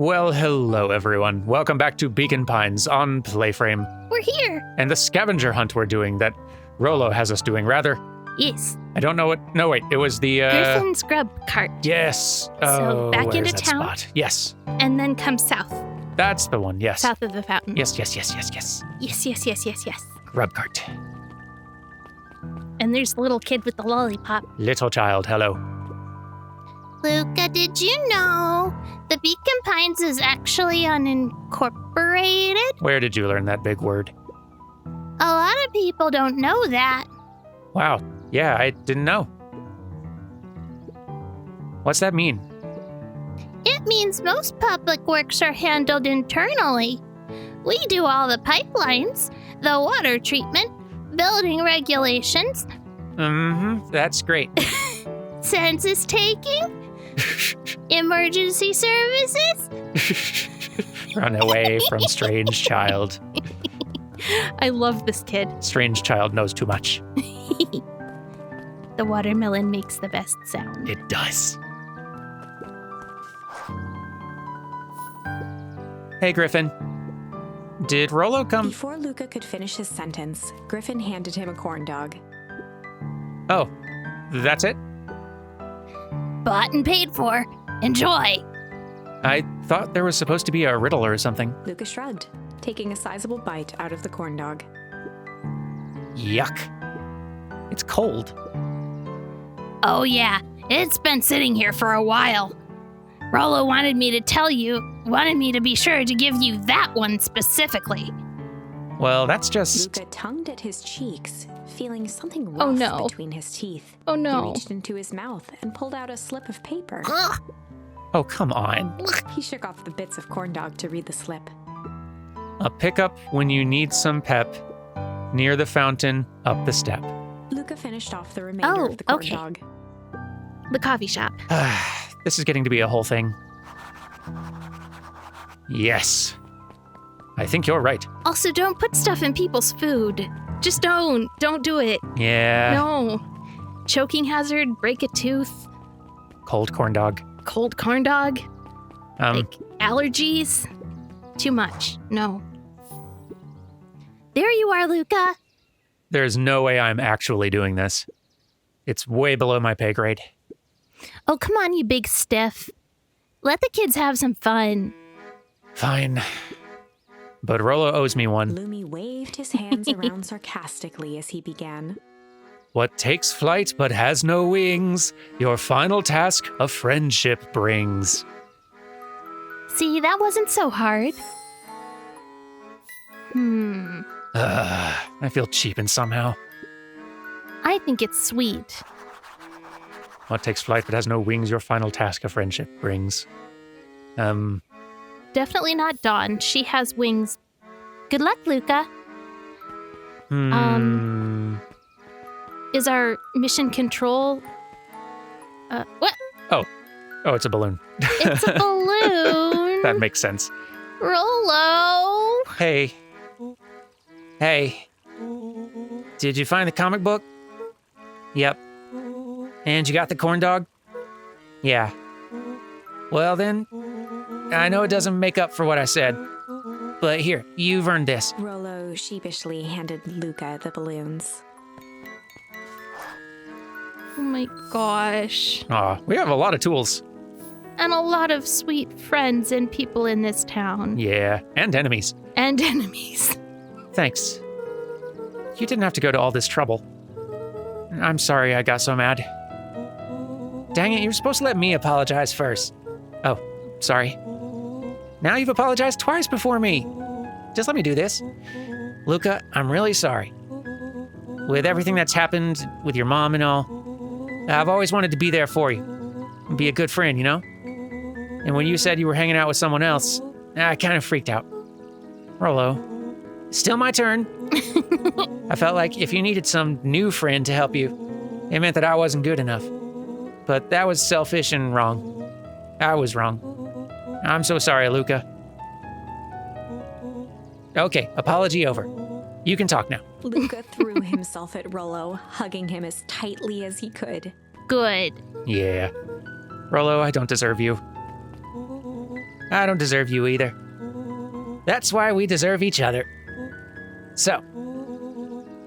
Well, hello everyone. Welcome back to Beacon Pines on PlayFrame. We're here. And the scavenger hunt we're doing that Rollo has us doing, rather. Yes. I don't know what... No, wait. It was the... Griffin's grub cart. Yes. So back where's into that town. Spot? Yes. And then come south. That's the one, yes. South of the fountain. Yes. Yes. Grub cart. And there's the little kid with the lollipop. Little child, hello. Luca, did you know the Beacon Pines is actually unincorporated? Where did you learn that big word? A lot of people don't know that. Wow. Yeah, I didn't know. What's that mean? It means most public works are handled internally. We do all the pipelines, the water treatment, building regulations. That's great. Census taking? Emergency services? Run away from strange child. I love this kid. Strange child knows too much. The watermelon makes the best sound. It does. Hey, Griffin. Did Rollo come? Before Luca could finish his sentence, Griffin handed him a corn dog. Oh, that's it? Bought and paid for. Enjoy. I thought there was supposed to be a riddle or something. Luca shrugged, taking a sizable bite out of the corn dog. Yuck. It's cold. Oh yeah, it's been sitting here for a while. Rollo wanted me to be sure to give you that one specifically. Well, that's just... Luca tongued at his cheeks, feeling something rough Oh, no. between his teeth. Oh no. He reached into his mouth and pulled out a slip of paper. Oh, come on. He shook off the bits of corn dog to read the slip. A pickup when you need some pep. Near the fountain, up the step. Luca finished off the remainder of the corn okay. dog. The coffee shop. This is getting to be a whole thing. Yes. I think you're right. Also, don't put stuff in people's food. Just don't. Don't do it. Yeah. No. Choking hazard, break a tooth, Cold corn dog. cold corn dog, Um, allergies. Too much. No. There you are, Luca. There's no way I'm actually doing this. It's way below my pay grade. Oh, come on, you big stiff. Let the kids have some fun. Fine. But Rollo owes me one. Lumi waved his hands around sarcastically as he began. What takes flight but has no wings, your final task of friendship brings. See, that wasn't so hard. I feel cheapened somehow. I think it's sweet. What takes flight but has no wings, your final task of friendship brings. Definitely not Dawn. She has wings. Good luck, Luca. Is our mission control... what? Oh, it's a balloon. It's a balloon. That makes sense. Rollo. Hey. Did you find the comic book? Yep. And you got the corn dog? Yeah. Well then, I know it doesn't make up for what I said, but here, you've earned this. Rollo sheepishly handed Luca the balloons. Oh my gosh. Aw, we have a lot of tools. And a lot of sweet friends and people in this town. Yeah, and enemies. And enemies. Thanks. You didn't have to go to all this trouble. I'm sorry I got so mad. Dang it, you were supposed to let me apologize first. Oh, sorry. Now you've apologized twice before me. Just let me do this. Luca, I'm really sorry. With everything that's happened with your mom and all, I've always wanted to be there for you. And be a good friend, you know? And when you said you were hanging out with someone else, I kind of freaked out. Rollo, still my turn. I felt like if you needed some new friend to help you, it meant that I wasn't good enough. But that was selfish and wrong. I was wrong. I'm so sorry, Luca. Okay, apology over. You can talk now. Luca threw himself at Rollo, hugging him as tightly as he could. Good. Yeah. Rollo, I don't deserve you. I don't deserve you either. That's why we deserve each other. So,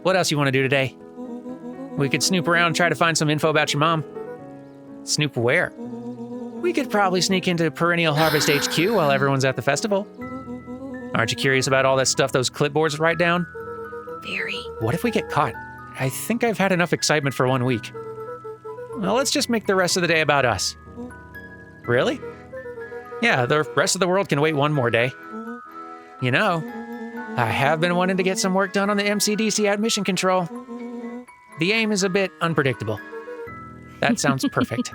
what else you want to do today? We could snoop around and try to find some info about your mom. Snoop where? We could probably sneak into Perennial Harvest HQ while everyone's at the festival. Aren't you curious about all that stuff those clipboards write down? Very. What if we get caught? I think I've had enough excitement for 1 week. Well, let's just make the rest of the day about us. Really? Yeah, the rest of the world can wait one more day. You know, I have been wanting to get some work done on the MCDC admission control. The aim is a bit unpredictable. That sounds perfect.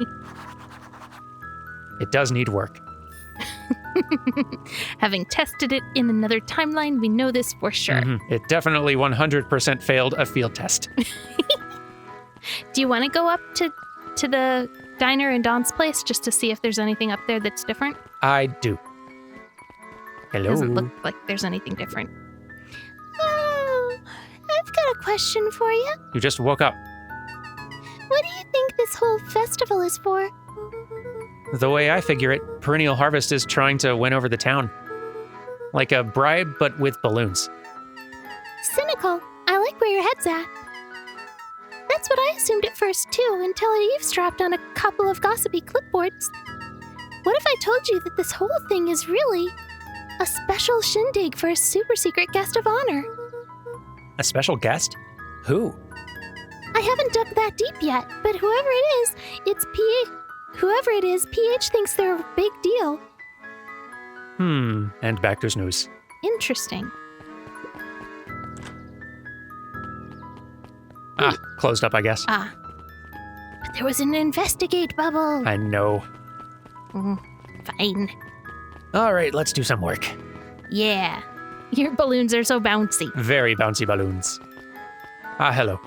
It does need work. Having tested it in another timeline, we know this for sure. It definitely 100% failed a field test. Do you want to go up to the diner in Dawn's place just to see if there's anything up there that's different? I do. Hello. Doesn't look like there's anything different. Oh, I've got a question for you. You just woke up. What do you think this whole festival is for? The way I figure it, Perennial Harvest is trying to win over the town. Like a bribe, but with balloons. Cynical. I like where your head's at. That's what I assumed at first, too, until I eavesdropped on a couple of gossipy clipboards. What if I told you that this whole thing is really a special shindig for a super secret guest of honor? A special guest? Who? I haven't dug that deep yet, but whoever it is, PH thinks they're a big deal. And back to snooze. Interesting. Closed up, I guess. But there was an investigate bubble. I know. Fine. All right, let's do some work. Yeah. Your balloons are so bouncy. Very bouncy balloons. Hello.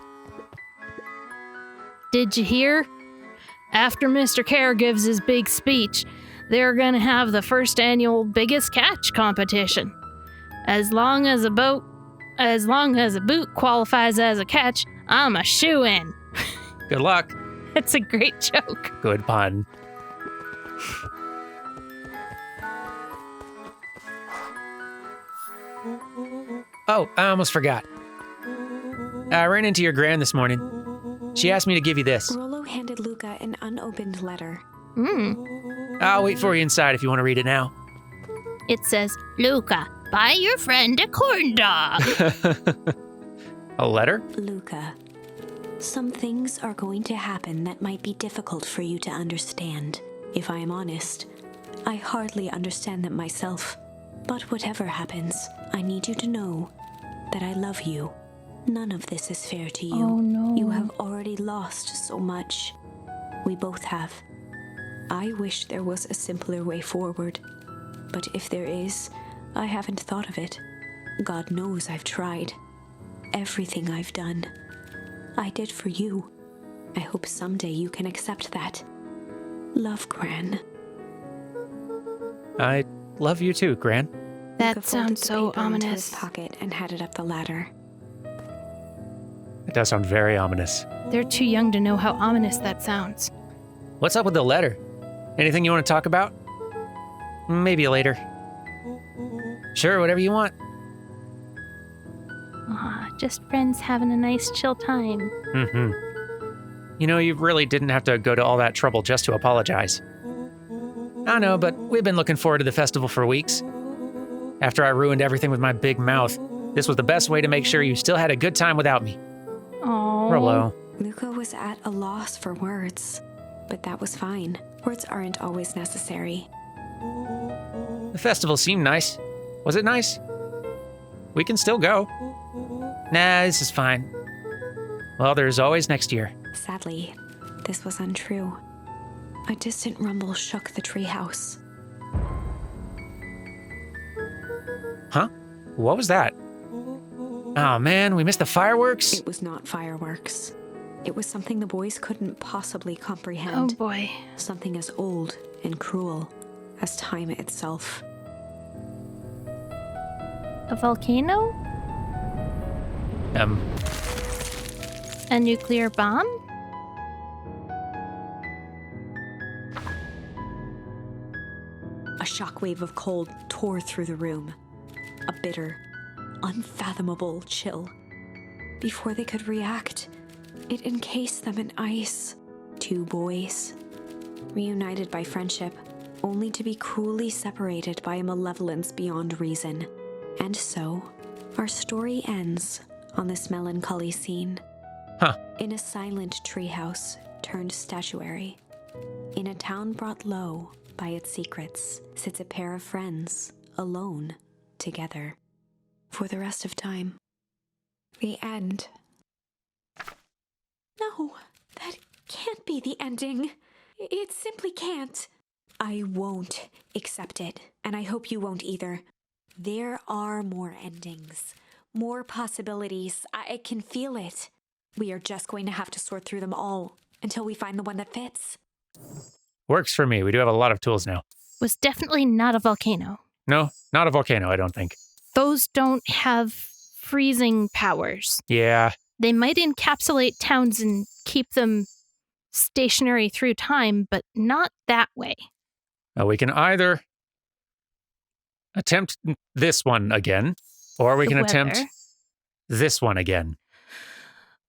Did you hear? After Mr. Kerr gives his big speech, they're gonna have the first annual biggest catch competition. As long as a boot qualifies as a catch, I'm a shoo-in. Good luck. It's a great joke. Good pun. Oh, I almost forgot. I ran into your gran this morning. She asked me to give you this. Rollo handed Luca an unopened letter. I'll wait for you inside if you want to read it now. It says, Luca, buy your friend a corn dog. A letter? Luca, some things are going to happen that might be difficult for you to understand. If I am honest, I hardly understand them myself. But whatever happens, I need you to know that I love you. None of this is fair to you. Oh, no. You have already lost so much. We both have. I wish there was a simpler way forward. But if there is, I haven't thought of it. God knows I've tried. Everything I've done, I did for you. I hope someday you can accept that. Love, Gran. I love you too, Gran. That Luca folded sounds the so paper into his ominous. pocket and headed up the ladder. It does sound very ominous. They're too young to know how ominous that sounds. What's up with the letter? Anything you want to talk about? Maybe later. Sure, whatever you want. Aw, just friends having a nice chill time. You know, you really didn't have to go to all that trouble just to apologize. I know, but we've been looking forward to the festival for weeks. After I ruined everything with my big mouth, this was the best way to make sure you still had a good time without me. Oh. Rollo. Luca was at a loss for words, but that was fine. Words aren't always necessary. The festival seemed nice. Was it nice? We can still go. Nah, this is fine. Well, there's always next year. Sadly, this was untrue. A distant rumble shook the treehouse. Huh? What was that? Oh man, we missed the fireworks? It was not fireworks. It was something the boys couldn't possibly Oh comprehend. boy. Something as old and cruel as time itself. A volcano? A nuclear bomb? A shockwave of cold tore through the room. A bitter, unfathomable chill. Before they could react, it encased them in ice. 2 boys, reunited by friendship, only to be cruelly separated by a malevolence beyond reason. And so, our story ends on this melancholy scene. Huh. In a silent treehouse turned statuary, in a town brought low by its secrets, sits a pair of friends, alone, together, for the rest of time. The end. No, that can't be the ending. It simply can't. I won't accept it, and I hope you won't either. There are more endings, more possibilities. I can feel it. We are just going to have to sort through them all until we find the one that fits. Works for me. We do have a lot of tools now. Was definitely not a volcano. No, not a volcano, I don't think. Those don't have freezing powers. Yeah. They might encapsulate towns and keep them stationary through time, but not that way. We can either attempt this one again, or we The can weather. attempt this one again.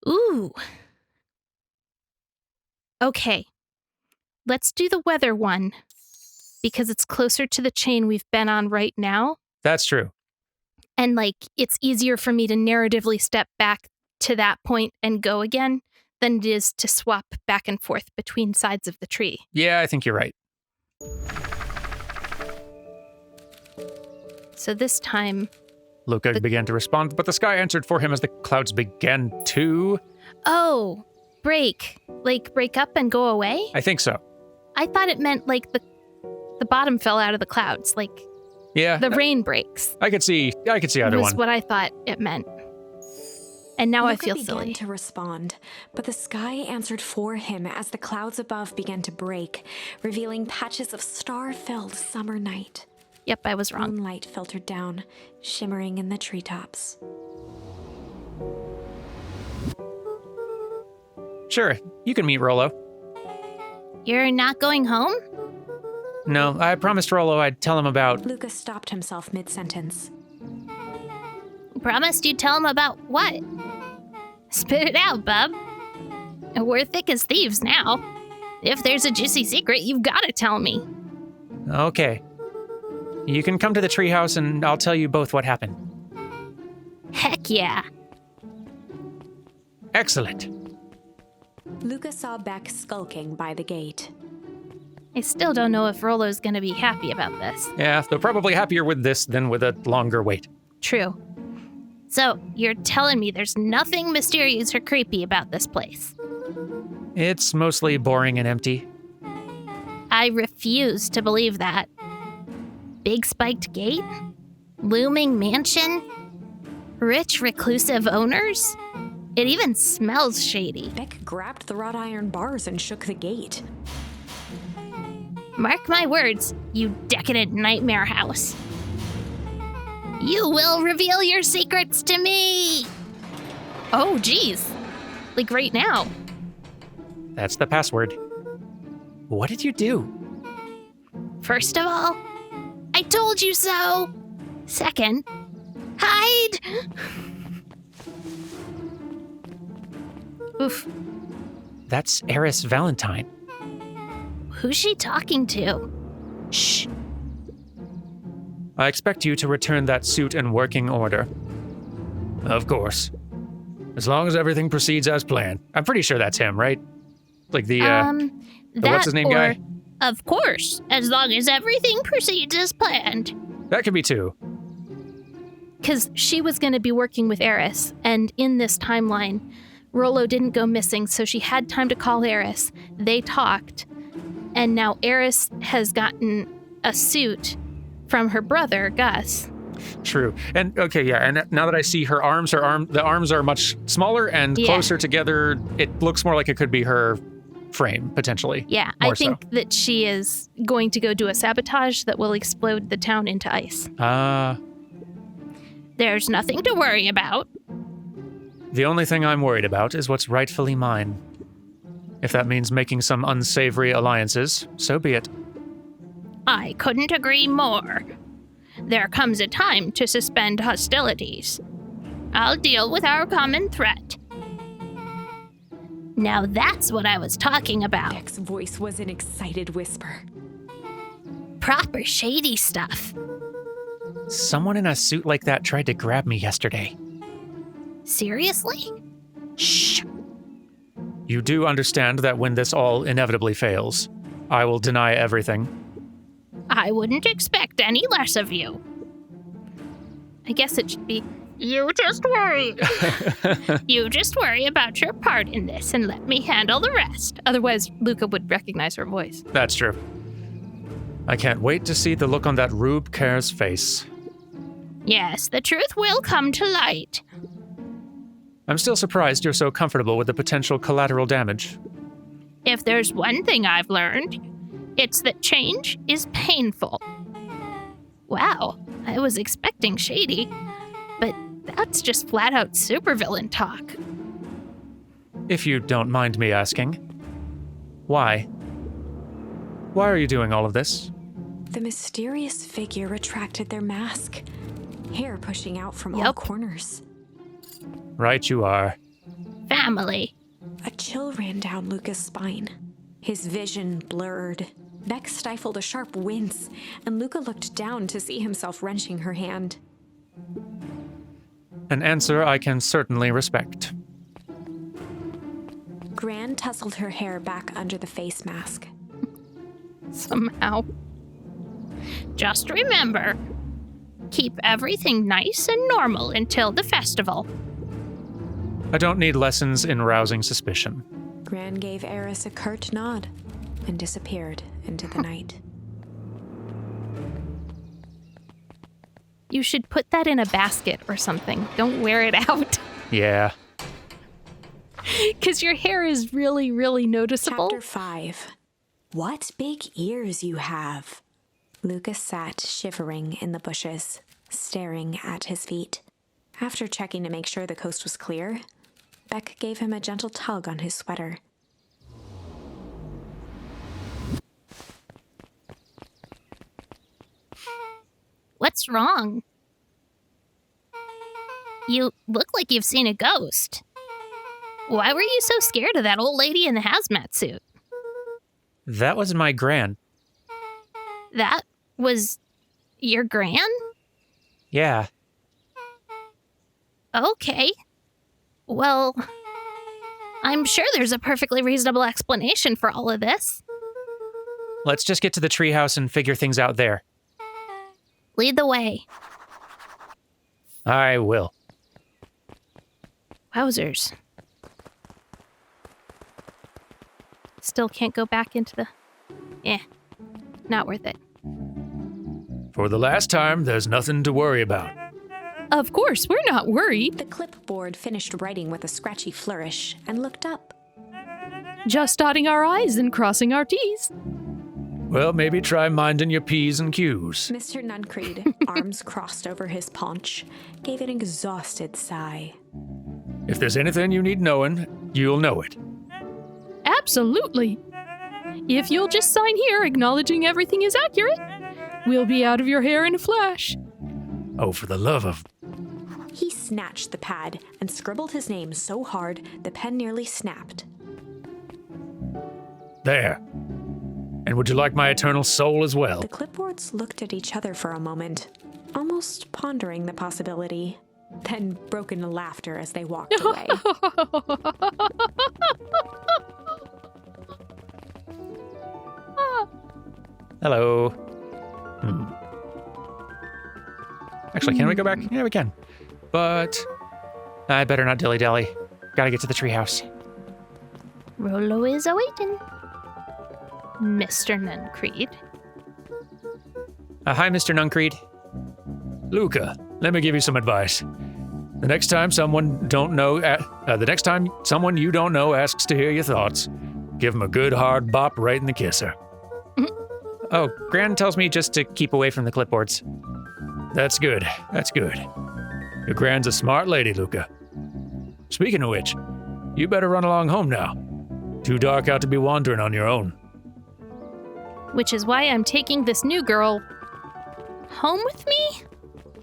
Ooh. Okay. Let's do the weather one, because it's closer to the chain we've been on right now. That's true. And, it's easier for me to narratively step back to that point and go again than it is to swap back and forth between sides of the tree. Yeah, I think you're right. So this time... Luca began to respond, but the sky answered for him as the clouds began to... Oh, break. Break up and go away? I think so. I thought it meant, the bottom fell out of the clouds, Yeah. the rain breaks. I could see either was one. what I thought it meant. And now I Luca feel began silly. to respond, but the sky answered for him as the clouds above began to break, revealing patches of star-filled summer night. Yep, I was wrong. Moonlight filtered down, shimmering in the treetops. Sure, you can meet Rollo. You're not going home? No, I promised Rollo I'd tell him about... Luca stopped himself mid-sentence. Promised you'd tell him about what? Spit it out, bub. We're thick as thieves now. If there's a juicy secret, you've got to tell me. Okay. You can come to the treehouse and I'll tell you both what happened. Heck yeah. Excellent. Luca saw Beck skulking by the gate. I still don't know if Rollo's gonna be happy about this. Yeah, they're probably happier with this than with a longer wait. True. So, you're telling me there's nothing mysterious or creepy about this place? It's mostly boring and empty. I refuse to believe that. Big spiked gate? Looming mansion? Rich reclusive owners? It even smells shady. Beck grabbed the wrought iron bars and shook the gate. Mark my words, you decadent nightmare house. You will reveal your secrets to me! Oh, geez. Right now. That's the password. What did you do? First of all, I told you so. Second, hide! Oof. That's Eris Valentine. Who's she talking to? Shh. I expect you to return that suit in working order. Of course. As long as everything proceeds as planned. I'm pretty sure that's him, right? The what's his name guy? Of course, as long as everything proceeds as planned. That could be two. Because she was going to be working with Eris, and in this timeline, Rollo didn't go missing, so she had time to call Eris. They talked, and now Eris has gotten a suit from her brother, Gus. True. And okay, yeah, and now that I see her arms, the arms are much smaller and closer together. It looks more like it could be her frame, potentially. Yeah, More I think that she is going to go do a sabotage that will explode the town into ice. There's nothing to worry about. The only thing I'm worried about is what's rightfully mine. If that means making some unsavory alliances, so be it. I couldn't agree more. There comes a time to suspend hostilities. I'll deal with our common threat. Now that's what I was talking about. Beck's voice was an excited whisper. Proper shady stuff. Someone in a suit like that tried to grab me yesterday. Seriously? Shh. You do understand that when this all inevitably fails, I will deny everything. I wouldn't expect any less of you. I guess it should be, you just worry. You just worry about your part in this and let me handle the rest. Otherwise, Luca would recognize her voice. That's true. I can't wait to see the look on that Rube Care's face. Yes, the truth will come to light. I'm still surprised you're so comfortable with the potential collateral damage. If there's one thing I've learned, it's that change is painful. Wow, I was expecting shady, but that's just flat out supervillain talk. If you don't mind me asking, why? Why are you doing all of this? The mysterious figure retracted their mask, hair pushing out from all Yep. corners. Right you are. Family. A chill ran down Luca's spine. His vision blurred. Beck stifled a sharp wince, and Luca looked down to see himself wrenching her hand. An answer I can certainly respect. Gran tousled her hair back under the face mask. Somehow. Just remember, keep everything nice and normal until the festival. I don't need lessons in rousing suspicion. Gran gave Eris a curt nod and disappeared into the night. You should put that in a basket or something. Don't wear it out. Yeah. Because your hair is really, really noticeable. Chapter 5. What big ears you have. Lucas sat shivering in the bushes, staring at his feet. After checking to make sure the coast was clear, Beck gave him a gentle tug on his sweater. What's wrong? You look like you've seen a ghost. Why were you so scared of that old lady in the hazmat suit? That was my gran. That was your gran? Yeah. Okay. Well, I'm sure there's a perfectly reasonable explanation for all of this. Let's just get to the treehouse and figure things out there. Lead the way. I will. Wowzers. Still can't go back into the... not worth it. For the last time, there's nothing to worry about. Of course, we're not worried. The clipboard finished writing with a scratchy flourish and looked up. Just dotting our I's and crossing our T's. Well, maybe try minding your P's and Q's. Mr. Nuncreed, arms crossed over his paunch, gave an exhausted sigh. If there's anything you need knowing, you'll know it. Absolutely. If you'll just sign here acknowledging everything is accurate, we'll be out of your hair in a flash. Oh, for the love of... He snatched the pad and scribbled his name so hard the pen nearly snapped. There. And would you like my eternal soul as well? The clipboards looked at each other for a moment, almost pondering the possibility, then broke into laughter as they walked away. Hello. Actually, can we go back? Yeah, we can. But I better not dilly-dally. Gotta get to the treehouse. Rollo is awaiting. Mr. Nuncreed. Hi, Mr. Nuncreed. Luca, let me give you some advice. The next time someone you don't know asks to hear your thoughts, give 'em a good hard bop right in the kisser. Oh, Gran tells me just to keep away from the clipboards. That's good. That's good. Your Gran's a smart lady, Luca. Speaking of which, you better run along home now. Too dark out to be wandering on your own. which is why I'm taking this new girl home with me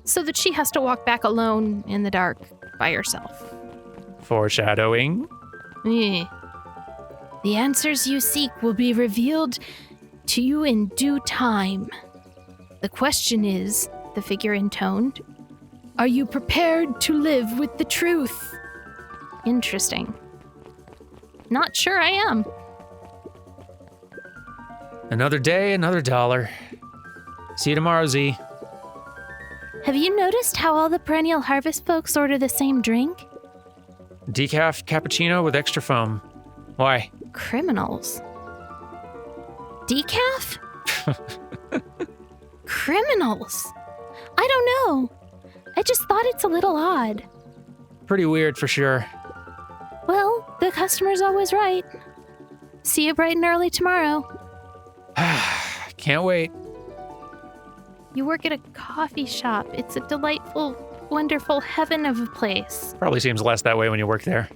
so that she has to walk back alone in the dark by herself. Foreshadowing. Eh. The answers you seek will be revealed to you in due time. The question is, the figure intoned, are you prepared to live with the truth? Interesting. Not sure I am. Another day, another dollar. See you tomorrow, Z. Have you noticed how all the Perennial Harvest folks order the same drink? Decaf cappuccino with extra foam. Why? Criminals. Decaf? Criminals. I don't know. I just thought it's a little odd. Pretty weird for sure. Well, the customer's always right. See you bright and early tomorrow. Can't wait. You work at a coffee shop. It's a delightful, wonderful heaven of a place. Probably seems less that way when you work there.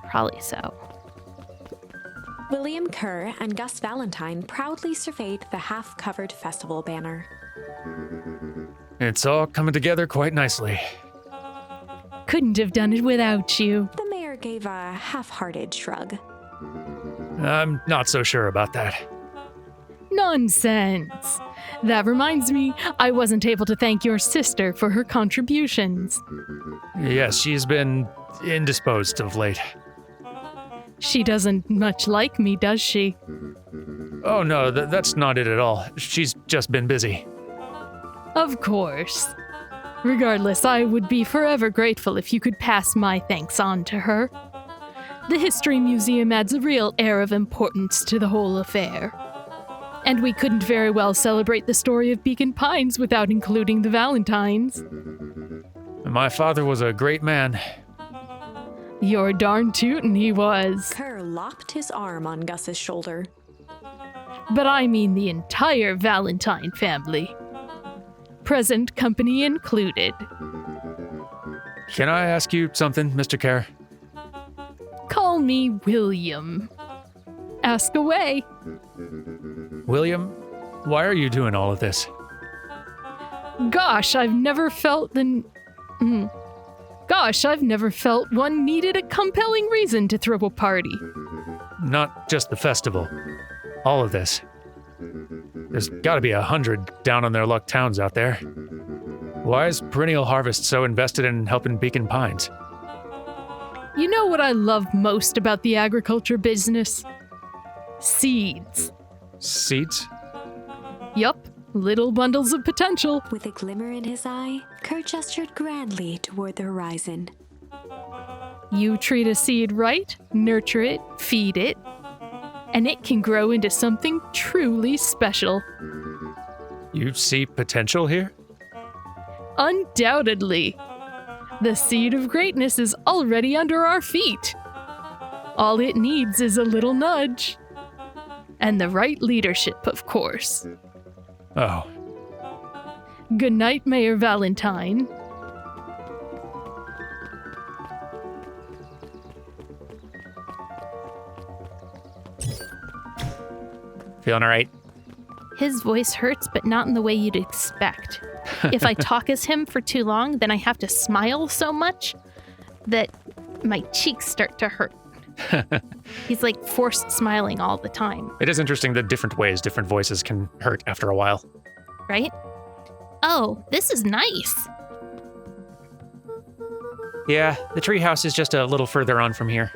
Probably so. William Kerr and Gus Valentine proudly surveyed the half-covered festival banner. It's all coming together quite nicely. Couldn't have done it without you. The mayor gave a half-hearted shrug. I'm not so sure about that. Nonsense. That reminds me, I wasn't able to thank your sister for her contributions. Yes, she's been indisposed of late. She doesn't much like me, does she? Oh no, that's not it at all. She's just been busy. Of course. Regardless, I would be forever grateful if you could pass my thanks on to her. The History Museum adds a real air of importance to the whole affair. And we couldn't very well celebrate the story of Beacon Pines without including the Valentines. My father was a great man. You're darn tootin' he was. Kerr locked his arm on Gus's shoulder. But I mean the entire Valentine family. Present company included. Can I ask you something, Mr. Kerr? Call me William. Ask away. William, why are you doing all of this? Gosh, I've never felt one needed a compelling reason to throw a party. Not just the festival. All of this. There's gotta be 100 down on their luck towns out there. Why is Perennial Harvest so invested in helping Beacon Pines? You know what I love most about the agriculture business? Seeds. Seeds? Yup, little bundles of potential. With a glimmer in his eye, Kerr gestured grandly toward the horizon. You treat a seed right, nurture it, feed it, and it can grow into something truly special. You see potential here? Undoubtedly. The seed of greatness is already under our feet. All it needs is a little nudge. And the right leadership, of course. Oh. Good night, Mayor Valentine. Feeling all right? His voice hurts, but not in the way you'd expect. If I talk as him for too long, then I have to smile so much that my cheeks start to hurt. He's like forced smiling all the time. It is interesting that different ways, different voices can hurt after a while. Right? Oh, this is nice. Yeah, the treehouse is just a little further on from here.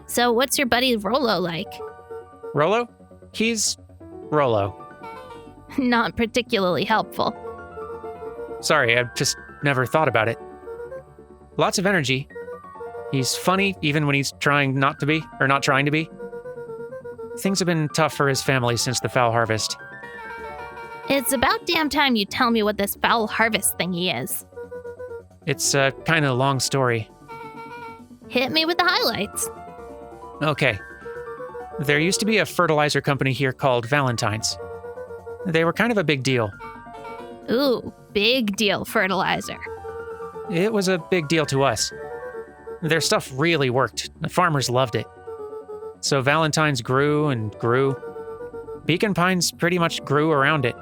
So what's your buddy Rollo like? Rollo? He's Rollo. Not particularly helpful. Sorry, I've just never thought about it. Lots of energy. He's funny even when he's trying not to be, or not trying to be. Things have been tough for his family since the foul harvest. It's about damn time you tell me what this foul harvest thingy is. It's a kind of long story. Hit me with the highlights. Okay. There used to be a fertilizer company here called Valentine's. They were kind of a big deal. Ooh, big deal fertilizer. It was a big deal to us. Their stuff really worked. The farmers loved it. So Valentine's grew and grew. Beacon pines pretty much grew around it.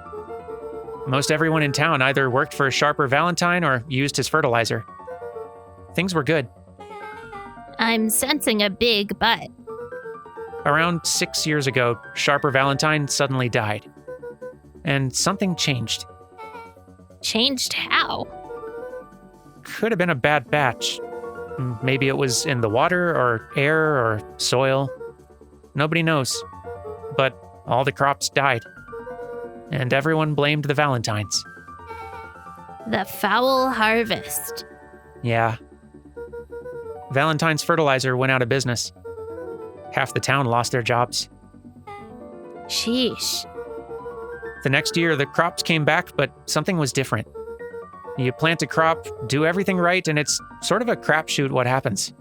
Most everyone in town either worked for Sharper Valentine or used his fertilizer. Things were good. I'm sensing a big but. Around 6 years ago, Sharper Valentine suddenly died. And something changed. Changed how? Could have been a bad batch. Maybe it was in the water or air or soil. Nobody knows. But all the crops died. And everyone blamed the Valentines. The foul harvest. Yeah. Valentine's fertilizer went out of business. Half the town lost their jobs. Sheesh. The next year, the crops came back, but something was different. You plant a crop, do everything right, and it's sort of a crapshoot what happens.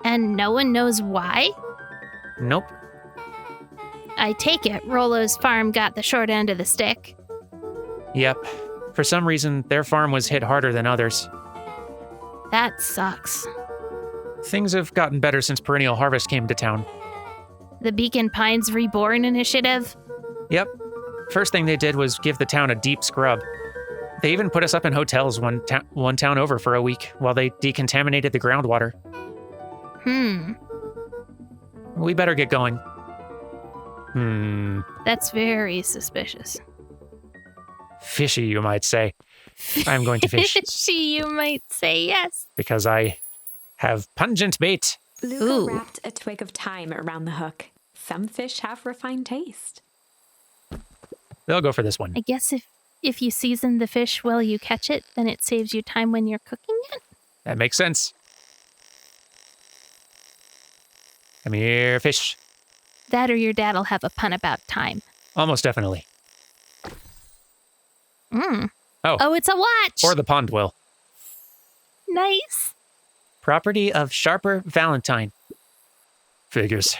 And no one knows why? Nope. I take it Rollo's farm got the short end of the stick. Yep. For some reason, their farm was hit harder than others. That sucks. Things have gotten better since Perennial Harvest came to town. The Beacon Pines Reborn initiative? Yep. First thing they did was give the town a deep scrub. They even put us up in hotels one town over for a week while they decontaminated the groundwater. We better get going. That's very suspicious. Fishy, you might say. I'm going to fish. Fishy, you might say, yes. Because I have pungent bait. Luca Ooh. wrapped a twig of thyme around the hook. Some fish have refined taste. They'll go for this one. I guess if you season the fish while you catch it, then it saves you time when you're cooking it? That makes sense. Come here, fish. That or your dad'll have a pun about time. Almost definitely. Oh, it's a watch! Or the pond will. Nice. Property of Sharper Valentine. Figures.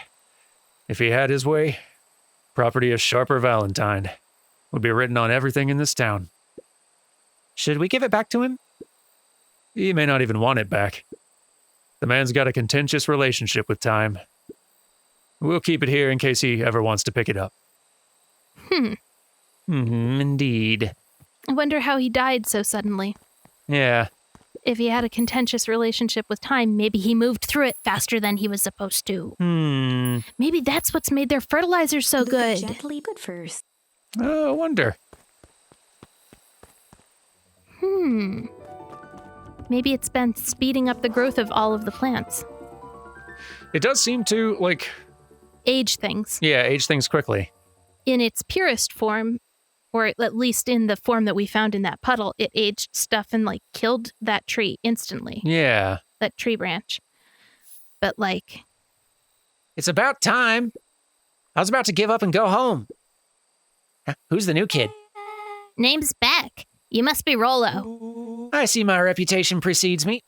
If he had his way, property of Sharper Valentine would be written on everything in this town. Should we give it back to him? He may not even want it back. The man's got a contentious relationship with time. We'll keep it here in case he ever wants to pick it up. Indeed. I wonder how he died so suddenly. Yeah. If he had a contentious relationship with time, maybe he moved through it faster than he was supposed to. Maybe that's what's made their fertilizer so Luca good. gently but first. Oh, I wonder. Maybe it's been speeding up the growth of all of the plants. It does seem to, Age things. age things quickly. In its purest form, or at least in the form that we found in that puddle, it aged stuff and killed that tree instantly. Yeah. That tree branch. But It's about time. I was about to give up and go home. Who's the new kid? name's Beck. You must be Rollo. I see my reputation precedes me.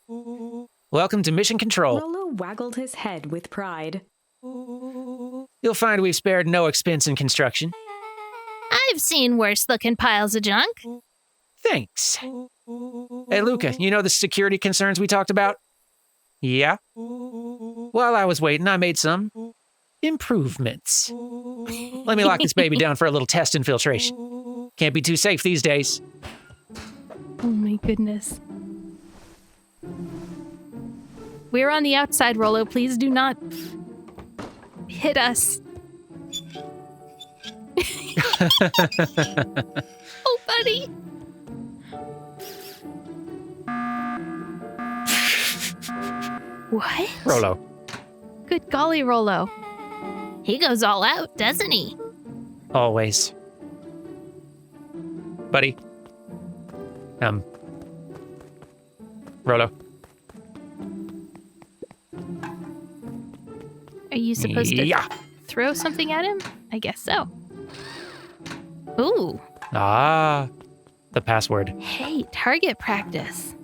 Welcome to Mission Control. Rollo waggled his head with pride. You'll find we've spared no expense in construction. I've seen worse looking piles of junk. Thanks. Hey, Luca, you know the security concerns we talked about? Yeah? While I was waiting, I made some improvements. Let me lock this baby down for a little test infiltration. Can't be too safe these days. Oh my goodness. We're on the outside, Rollo. Please do not hit us. Oh, buddy. What? Rollo. Good golly, Rollo. He goes all out, doesn't he? Always. Buddy. Rollo. Are you supposed to throw something at him? I guess so. Ooh. Ah, the password. Hey, target practice.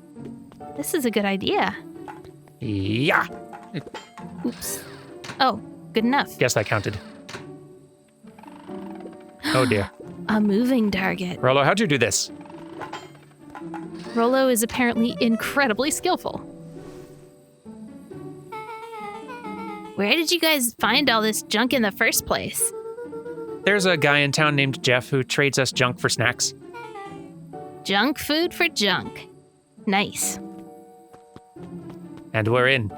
This is a good idea. Yeah. Oops. Oh, good enough. Guess that counted. Oh dear. A moving target. Rollo, how'd you do this? Rollo is apparently incredibly skillful. Where did you guys find all this junk in the first place? There's a guy in town named Jeff who trades us junk for snacks. Junk food for junk. Nice. And we're in.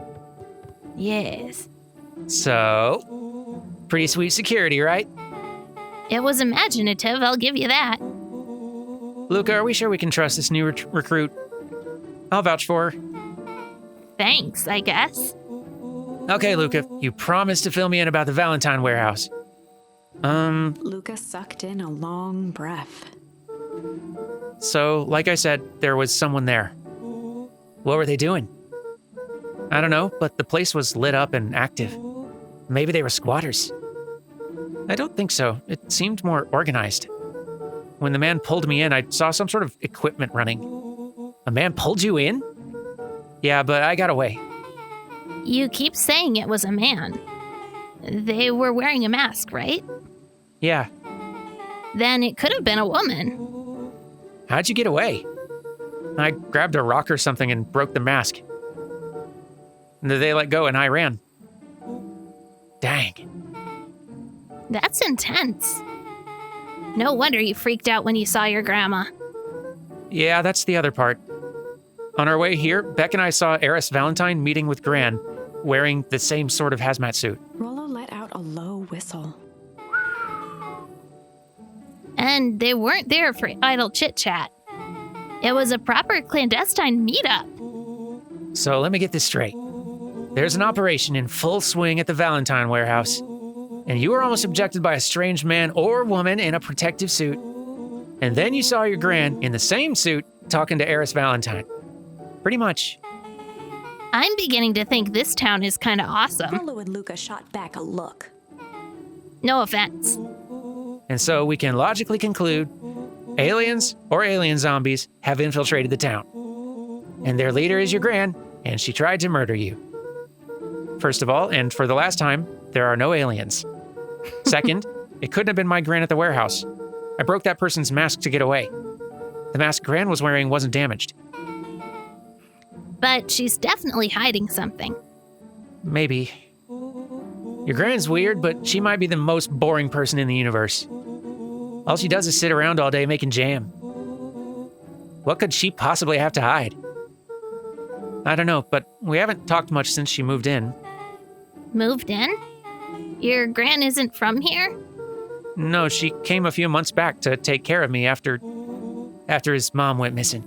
Yes. So, pretty sweet security, right? It was imaginative, I'll give you that. Luca, are we sure we can trust this new recruit? I'll vouch for her. Thanks, I guess. Okay, Luca, you promised to fill me in about the Valentine warehouse. Luca sucked in a long breath. So, like I said, there was someone there. What were they doing? I don't know, but the place was lit up and active. Maybe they were squatters. I don't think so. It seemed more organized. When the man pulled me in, I saw some sort of equipment running. A man pulled you in? Yeah, but I got away. You keep saying it was a man. They were wearing a mask, right? Yeah. Then it could have been a woman. How'd you get away? I grabbed a rock or something and broke the mask. And they let go and I ran. Dang. That's intense. No wonder you freaked out when you saw your grandma. Yeah, that's the other part. On our way here, Beck and I saw Eris Valentine meeting with Gran, wearing the same sort of hazmat suit. Rollo let out a low whistle. And they weren't there for idle chit-chat. It was a proper clandestine meetup. So let me get this straight. There's an operation in full swing at the Valentine warehouse, and you were almost abducted by a strange man or woman in a protective suit. And then you saw your Gran in the same suit talking to Eris Valentine. Pretty much. I'm beginning to think this town is kind of awesome. Rollo and Luca shot back a look. No offense. And so we can logically conclude aliens or alien zombies have infiltrated the town. And their leader is your Gran, and she tried to murder you. First of all, and for the last time, there are no aliens. Second, it couldn't have been my Gran at the warehouse. I broke that person's mask to get away. The mask Gran was wearing wasn't damaged. But she's definitely hiding something. Maybe. Your Gran's weird, but she might be the most boring person in the universe. All she does is sit around all day making jam. What could she possibly have to hide? I don't know, but we haven't talked much since she moved in. Moved in? Your Gran isn't from here? No, she came a few months back to take care of me after his mom went missing.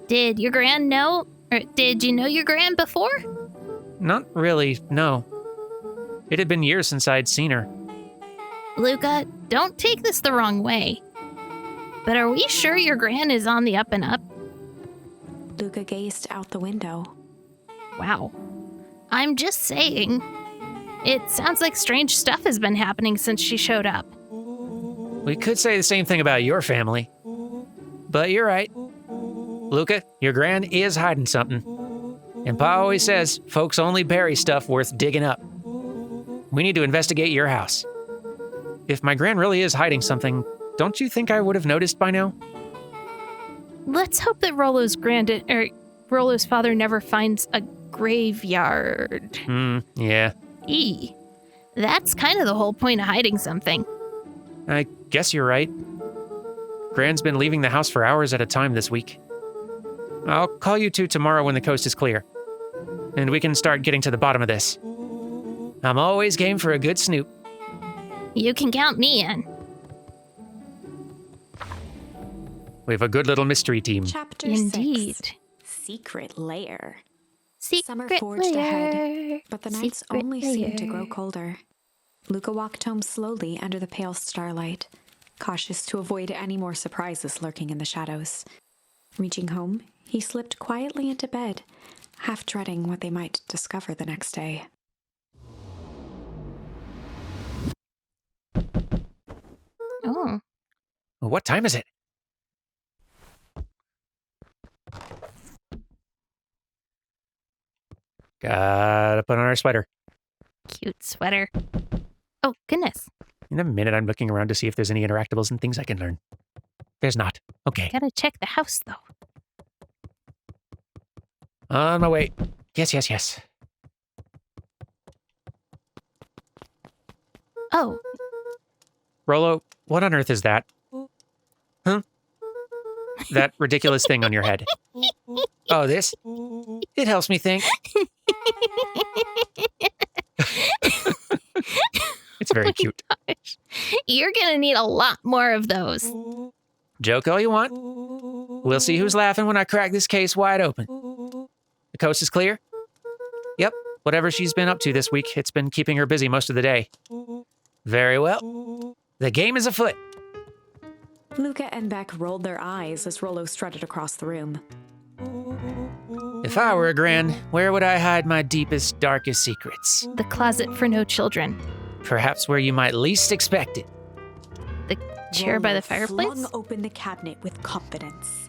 Did your Gran know, or did you know your Gran before? Not really, no. It had been years since I'd seen her. Luca, don't take this the wrong way. But are we sure your Gran is on the up and up? Luca gazed out the window. Wow. I'm just saying. It sounds like strange stuff has been happening since she showed up. We could say the same thing about your family. But you're right. Luca, your Gran is hiding something. And Pa always says folks only bury stuff worth digging up. We need to investigate your house. If my Gran really is hiding something, don't you think I would have noticed by now? Let's hope that Rollo's father never finds a graveyard. Yeah. That's kind of the whole point of hiding something. I guess you're right. Gran's been leaving the house for hours at a time this week. I'll call you two tomorrow when the coast is clear. And we can start getting to the bottom of this. I'm always game for a good snoop. You can count me in. We have a good little mystery team. Chapter Indeed. 6. Secret Lair. Secret Summer forged ahead, but the nights Secret only seemed to lair. grow colder. Luca walked home slowly under the pale starlight, cautious to avoid any more surprises lurking in the shadows. Reaching home, he slipped quietly into bed, half dreading what they might discover the next day. Oh. What time is it? Gotta put on our sweater. Cute sweater. Oh, goodness. In a minute, I'm looking around to see if there's any interactables and things I can learn. There's not. Okay. Gotta check the house, though. On my way. Yes. Oh. Rollo, what on earth is that? Huh? That ridiculous thing on your head. Oh, this? It helps me think. It's very cute. Gosh. You're gonna need a lot more of those. Joke all you want. We'll see who's laughing when I crack this case wide open. The coast is clear? Yep, whatever she's been up to this week, it's been keeping her busy most of the day. Very well. The game is afoot. Luca and Beck rolled their eyes as Rollo strutted across the room. If I were a Gran, where would I hide my deepest, darkest secrets? The closet for no children. Perhaps where you might least expect it. The chair by the Rollo fireplace? flung open the cabinet with confidence.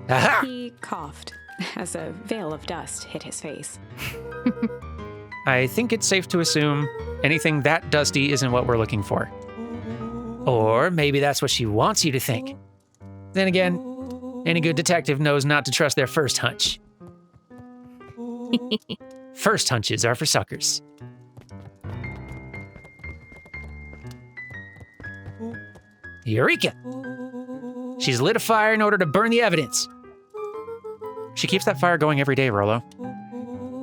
Aha! He coughed as a veil of dust hit his face. I think it's safe to assume anything that dusty isn't what we're looking for. Or maybe that's what she wants you to think. Then again, any good detective knows not to trust their first hunch. First hunches are for suckers. Eureka! She's lit a fire in order to burn the evidence. She keeps that fire going every day, Rollo.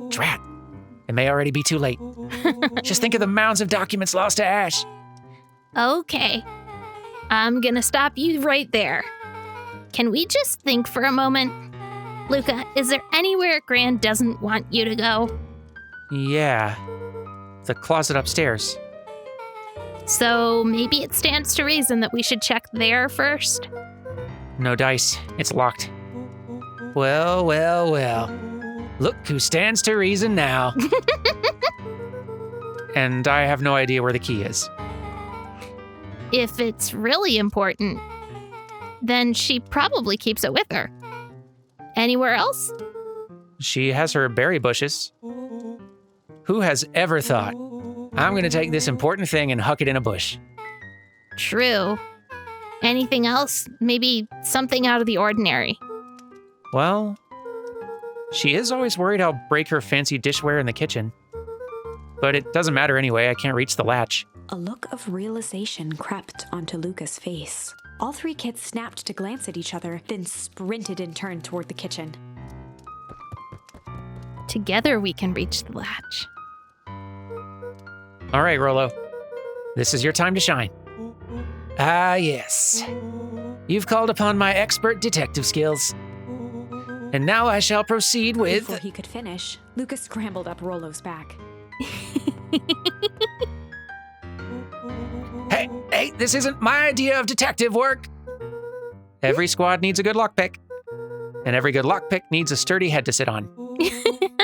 Drat. It may already be too late. Just think of the mounds of documents lost to ash. Okay. I'm gonna stop you right there. Can we just think for a moment? Luca, is there anywhere Gran doesn't want you to go? Yeah. The closet upstairs. So maybe it stands to reason that we should check there first? No dice. It's locked. Well, well, well. Look who stands to reason now. And I have no idea where the key is. If it's really important, then she probably keeps it with her. Anywhere else? She has her berry bushes. Who has ever thought, I'm gonna take this important thing and huck it in a bush? True. Anything else? Maybe something out of the ordinary. Well, she is always worried I'll break her fancy dishware in the kitchen. But it doesn't matter anyway, I can't reach the latch. A look of realization crept onto Luca's face. All three kids snapped to glance at each other, then sprinted in turn toward the kitchen. Together we can reach the latch. All right, Rollo. This is your time to shine. Ah, yes. You've called upon my expert detective skills. And now I shall proceed with... Before he could finish, Luca scrambled up Rollo's back. Hey, this isn't my idea of detective work. Every squad needs a good lockpick. And every good lockpick needs a sturdy head to sit on.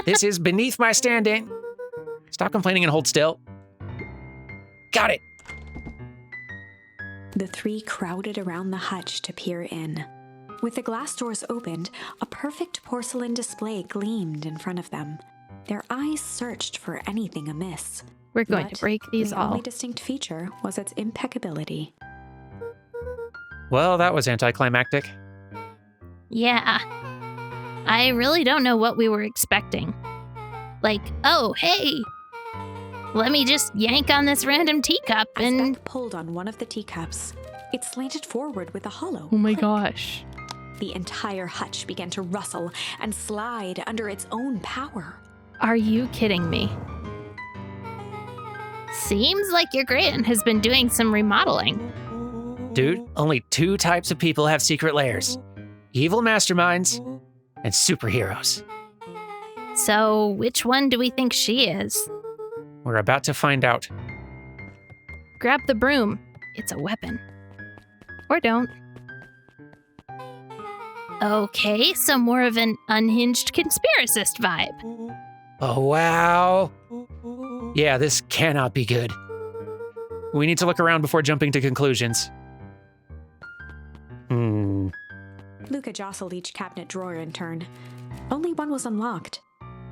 This is beneath my standing. Stop complaining and hold still. Got it. The three crowded around the hutch to peer in. With the glass doors opened, a perfect porcelain display gleamed in front of them. Their eyes searched for anything amiss. We're going But to break these the all. only distinct feature was its impeccability. Well, that was anticlimactic. Yeah. I really don't know what we were expecting. Like, oh, hey, let me just yank on this random teacup As and... Beck pulled on one of the teacups, it slanted forward with a hollow Oh my click. gosh. The entire hutch began to rustle and slide under its own power. Are you kidding me? Seems like your Gran has been doing some remodeling. Dude, only two types of people have secret lairs. Evil masterminds and superheroes. So, which one do we think she is? We're about to find out. Grab the broom. It's a weapon. Or don't. Okay, so more of an unhinged conspiracist vibe. Oh, wow. Yeah, this cannot be good. We need to look around before jumping to conclusions. Luca jostled each cabinet drawer in turn. Only one was unlocked.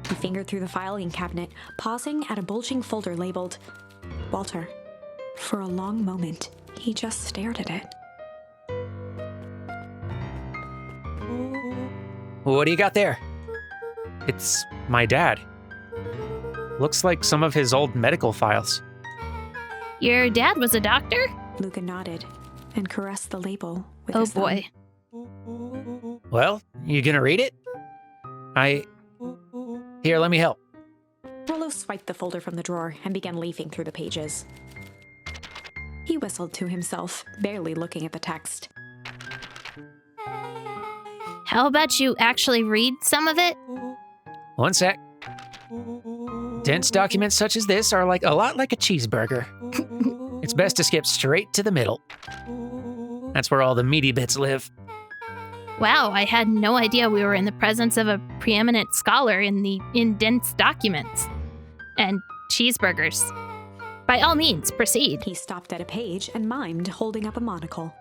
He fingered through the filing cabinet, pausing at a bulging folder labeled Walter. For a long moment, he just stared at it. What do you got there? It's my dad. Looks like some of his old medical files. Your dad was a doctor? Luca nodded and caressed the label with Oh his thumb. boy. Well, you gonna read it? Here, let me help. Rollo swiped the folder from the drawer and began leafing through the pages. He whistled to himself, barely looking at the text. How about you actually read some of it? One sec. Dense documents such as this are a lot like a cheeseburger. It's best to skip straight to the middle. That's where all the meaty bits live. Wow, I had no idea we were in the presence of a preeminent scholar in dense documents. And cheeseburgers. By all means, proceed. He stopped at a page and mimed, holding up a monocle.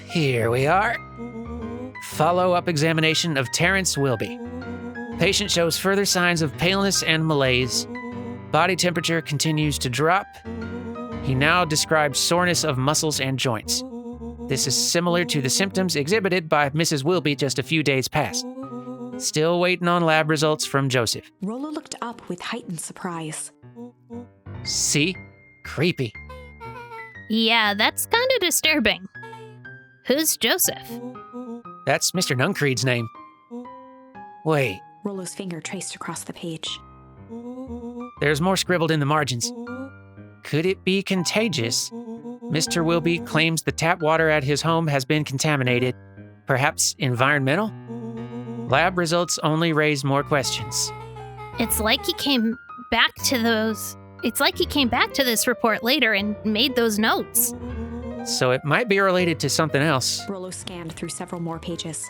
Here we are. Follow-up examination of Terrence Wilby. Patient shows further signs of paleness and malaise. Body temperature continues to drop. He now describes soreness of muscles and joints. This is similar to the symptoms exhibited by Mrs. Wilby just a few days past. Still waiting on lab results from Joseph. Rollo looked up with heightened surprise. See? Creepy. Yeah, that's kind of disturbing. Who's Joseph? That's Mr. Nuncreed's name. Wait, Rollo's finger traced across the page. there's more scribbled in the margins. Could it be contagious? Mr. Wilby claims the tap water at his home has been contaminated. Perhaps environmental? Lab results only raise more questions. It's like he came back to this report later and made those notes. So it might be related to something else. Rollo scanned through several more pages.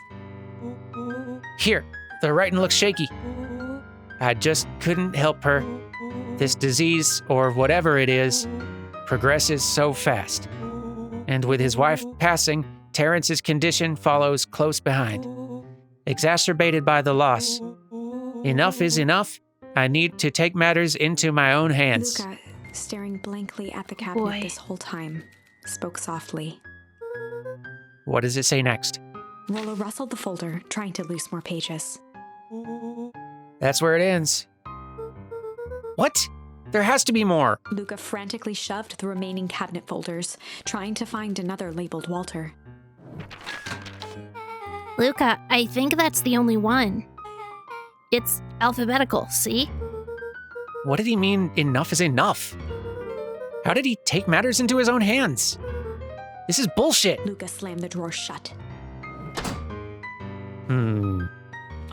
Here, the writing looks shaky. I just couldn't help her. This disease, or whatever it is, progresses so fast. And with his wife passing, Terrence's condition follows close behind, exacerbated by the loss. Enough is enough. I need to take matters into my own hands. Luca, staring blankly at the cabinet Boy. this whole time, spoke softly. What does it say next? Rollo rustled the folder, trying to loose more pages. That's where it ends. What? There has to be more. Luca frantically shoved the remaining cabinet folders, trying to find another labeled Walter. Luca, I think that's the only one. It's alphabetical, see? What did he mean enough is enough? How did he take matters into his own hands? This is bullshit. Luca slammed the drawer shut.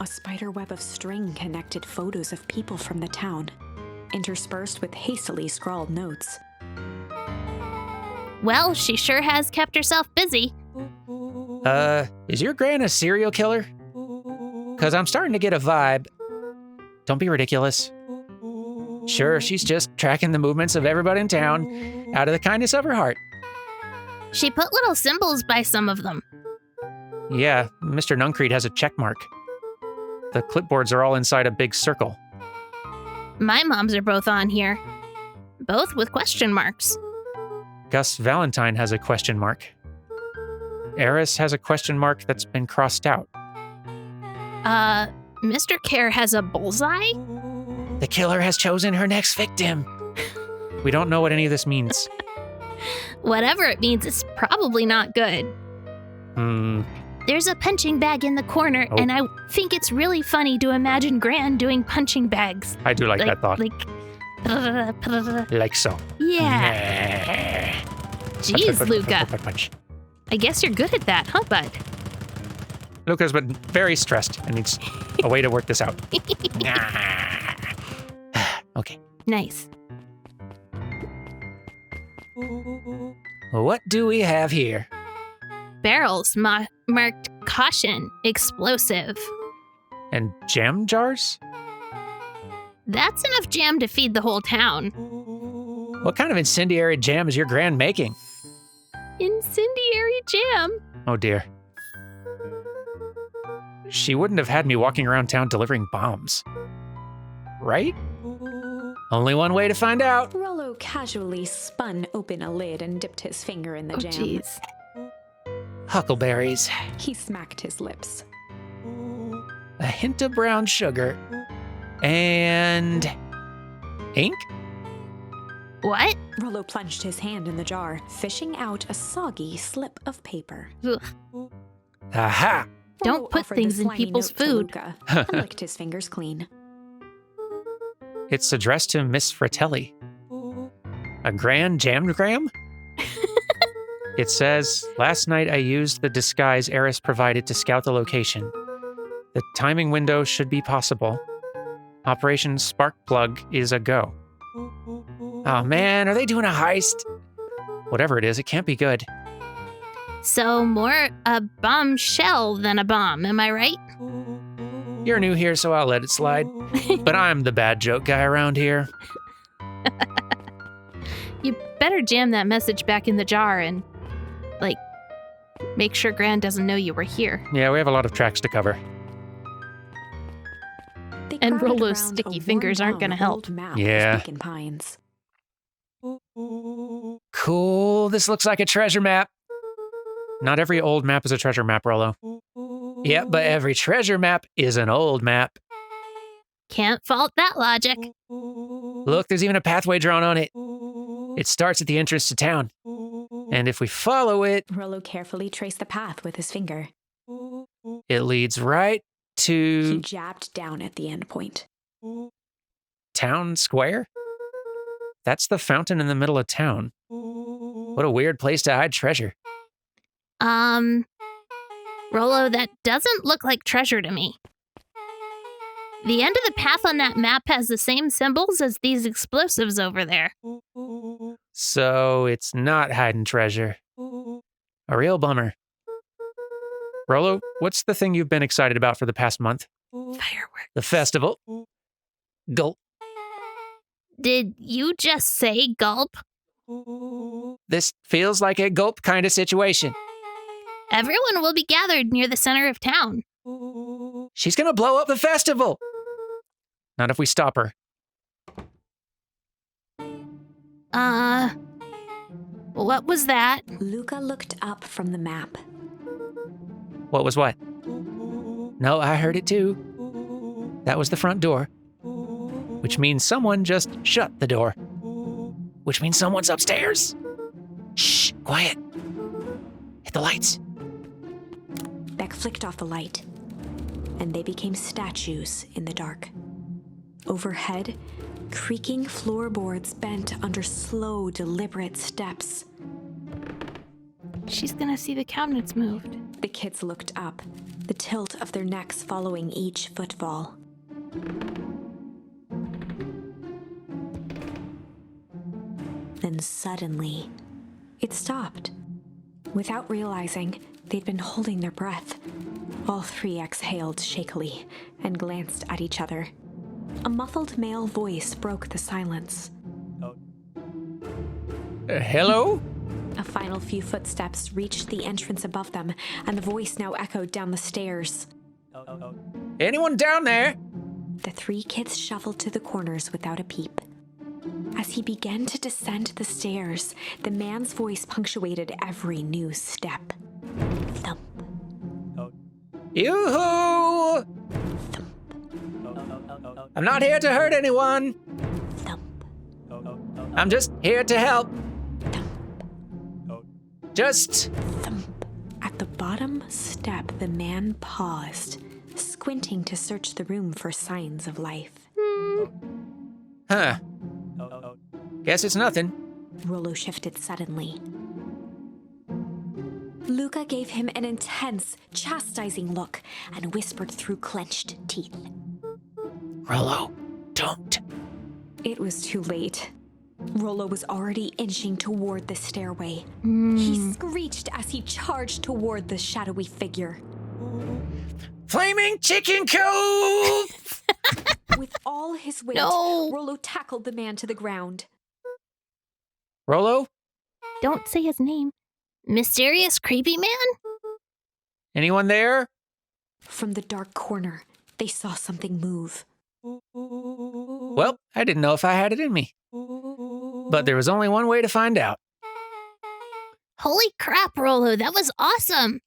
A spider web of string connected photos of people from the town, interspersed with hastily scrawled notes. Well, she sure has kept herself busy. Is your gran a serial killer? 'Cause I'm starting to get a vibe. Don't be ridiculous. Sure, she's just tracking the movements of everybody in town out of the kindness of her heart. She put little symbols by some of them. Yeah, Mr. Nuncreed has a check mark. The clipboards are all inside a big circle. My mom's are both on here. Both with question marks. Gus Valentine has a question mark. Eris has a question mark that's been crossed out. Mr. Care has a bullseye? The killer has chosen her next victim. We don't know what any of this means. Whatever it means, it's probably not good. There's a punching bag in the corner, and I think it's really funny to imagine Gran doing punching bags. I do like that thought. Like, Like so. yeah. Jeez, Luca. Punch. I guess you're good at that, huh, bud? Luca's been very stressed and needs a way to work this out. Okay. Nice. What do we have here? Barrels marked caution, explosive. And jam jars? That's enough jam to feed the whole town. What kind of incendiary jam is your gran making? Incendiary jam? Oh dear. She wouldn't have had me walking around town delivering bombs. Right? Only one way to find out. Rollo casually spun open a lid and dipped his finger in the jam. Jeez. Huckleberries. He smacked his lips. A hint of brown sugar. And ink? What? Rollo plunged his hand in the jar, fishing out a soggy slip of paper. Ugh. Aha! Don't Rollo put offered the things in slimy people's note to food. Luca and licked his fingers clean. It's addressed to Miss Fratelli. A grand jamgram? It says, last night I used the disguise Eris provided to scout the location. The timing window should be possible. Operation Sparkplug is a go. Oh man, are they doing a heist? Whatever it is, it can't be good. So more a bombshell than a bomb, am I right? You're new here, so I'll let it slide. But I'm the bad joke guy around here. You better jam that message back in the jar and, make sure Gran doesn't know you were here. Yeah, we have a lot of tracks to cover. They And crowded Rollo's around sticky a fingers aren't worn-down gonna help. old map of Yeah. Beacon Pines. Cool, this looks like a treasure map. Not every old map is a treasure map, Rollo. Yeah, but every treasure map is an old map. Can't fault that logic. Look, there's even a pathway drawn on it. It starts at the entrance to town. And if we follow it, Rollo carefully traced the path with his finger. it leads right He to jabbed down at the end point. Town Square? That's the fountain in the middle of town. What a weird place to hide treasure. Rollo, that doesn't look like treasure to me. The end of the path on that map has the same symbols as these explosives over there. So it's not hiding treasure. A real bummer. Rollo, what's the thing you've been excited about for the past month? Fireworks. The festival. Gulp. Did you just say gulp? This feels like a gulp kind of situation. Everyone will be gathered near the center of town. She's gonna blow up the festival. Not if we stop her. What was that? Luca looked up from the map. What was what? No, I heard it too. That was the front door. Which means someone just shut the door. Which means someone's upstairs. Shh, quiet. Hit the lights. Beck flicked off the light, and they became statues in the dark. Overhead, creaking floorboards bent under slow, deliberate steps. She's gonna see the cabinets moved. The kids looked up, the tilt of their necks following each footfall. Then suddenly, it stopped. Without realizing, they'd been holding their breath. All three exhaled shakily and glanced at each other. A muffled male voice broke the silence. Hello? A final few footsteps reached the entrance above them, and the voice now echoed down the stairs. Anyone down there? The three kids shuffled to the corners without a peep. As he began to descend the stairs, the man's voice punctuated every new step. Thump, Yoo-hoo! thump, I'm not here to hurt anyone. thump, I'm just here to help. thump, Just... thump. At the bottom step, the man paused, squinting to search the room for signs of life. Huh. Guess it's nothing. Rollo shifted suddenly. Luca gave him an intense, chastising look and whispered through clenched teeth. Rollo, don't. It was too late. Rollo was already inching toward the stairway. He screeched as he charged toward the shadowy figure. Flaming chicken coop! With all his weight, No. Rollo tackled the man to the ground. Rollo? Don't say his name. Mysterious creepy man? Anyone there? From the dark corner, they saw something move. Well, I didn't know if I had it in me. But there was only one way to find out. Holy crap, Rollo, that was awesome!